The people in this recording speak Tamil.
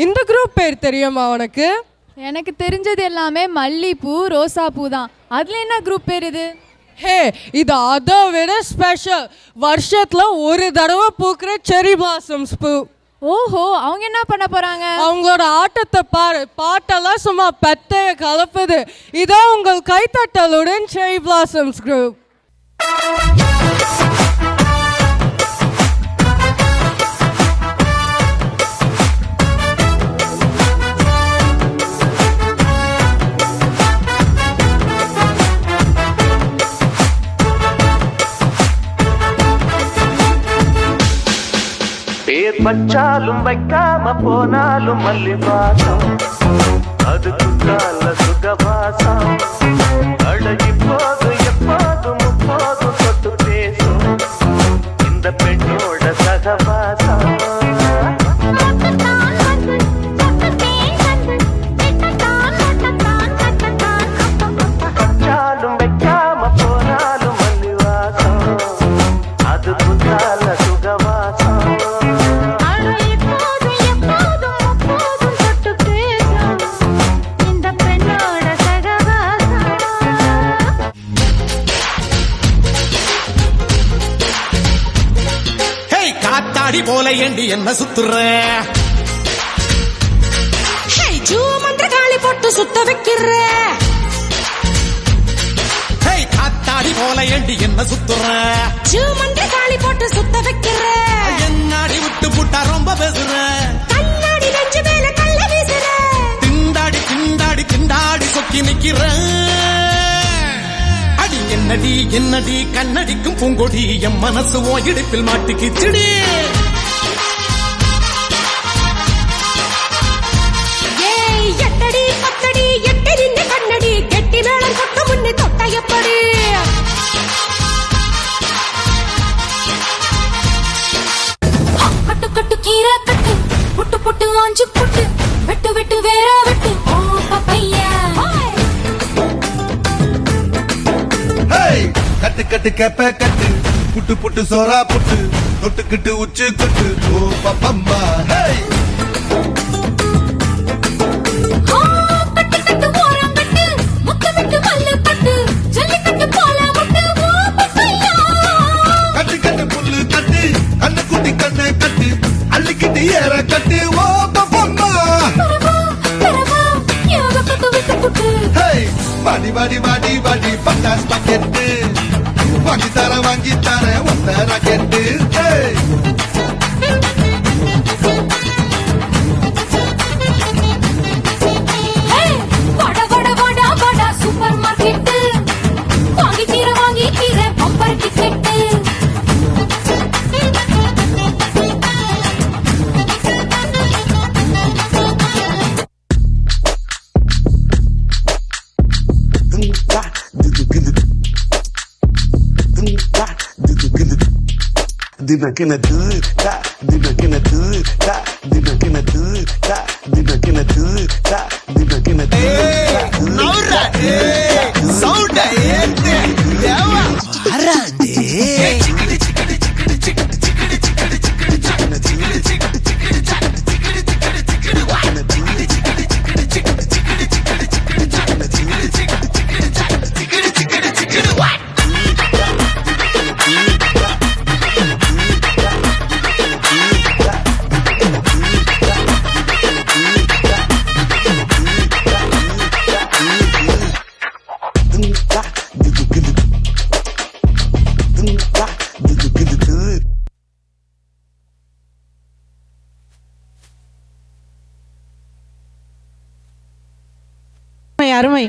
இந்த குரூப் பேர் தெரியுமா உனக்கு? எனக்கு தெரிஞ்சது எல்லாமே மல்லிப்பூ ரோசாப்பூ தான். அதில் என்ன குரூப் பேர் இது? இது அதை விட ஸ்பெஷல். வருஷத்துல ஒரு தடவை பூக்கிற செரி பிளாசம்ஸ் பூ. ஓஹோ, அவங்க என்ன பண்ண போறாங்க? அவங்களோட ஆட்டத்தை பாரு, பாட்டெல்லாம் சும்மா பெத்தைய கலப்புது. இதான் உங்கள் கைத்தட்டலுடன் செரி பிளாசம்ஸ் குரூப். பேர் பச்சாலும் வைக்காம போனாலும் மல்லி வாசம், அது குற்றால சுகவாசம். அழகி போது எப்போதும் முப்போதும் தொட்டு பேசும் இந்த பெண்ணோட சகவாசம். பச்சாலும் வைக்காம போனாலும் மல்லி வாசம், அது குற்றால சுகவாசம். காத்தாடி போல ஏண்டி என்ன சுத்துற? மந்திர காளி போட்டு சுத்த வைக்கிற. காத்தாடி போல ஏண்டி என்ன சுத்துற? மந்திர காளி போட்டு சுத்த வைக்கிற. என்னாடி விட்டு புட்டா ரொம்ப பேசுற. கண்ணாடி நெஞ்சு மேல கள்ள வீசுற. திண்டாடி திண்டாடி திண்டாடி சொக்கி நிக்கிற. அடி என்னடி என்னடி கண்ணடிக்கும் பூங்கொடி என் மனசு ஓ இடுப்பில் மாட்டிக்கிச்சுடி. எட்டடி பத்தடி எட்டடி கண்ணடி கெட்டி மேளம் கொட்ட முன்னே தொட்ட எப்படி? கட்டு கட்டு கீரை கட்டு புட்டு புட்டு ஆஞ்சு புட்டு வெட்டு வெட்டு வேற வெட்டு ஓ பப்பையா. கட்டு கட்டு கேப்ப கட்டு புட்டு புட்டு சோரா புட்டு தொட்டுக்கிட்டு உச்சு கட்டு ஓ பப்பம்மா. கட்டு கட்டு புல்லு கட்டு கண்ணு குட்டி கண்ணு கட்டு அள்ளிக்கிட்டு ஏற கட்டு ஓ பப்பம்மா. பாடி பாடி பாடி பாடி பட்டாஸ் பாக்கெட்டு வாங்கி தர ஒத்த ராக்கெட்டு. சூப்பர் மார்க்கெட்டு வாங்கி கீரை bumper ticket. Dina kena tu ta, dina kena tu ta, dina kena tu ta, dina kena tu ta, dina kena tu ta. Naura sauda ete yawa arande. அருமை.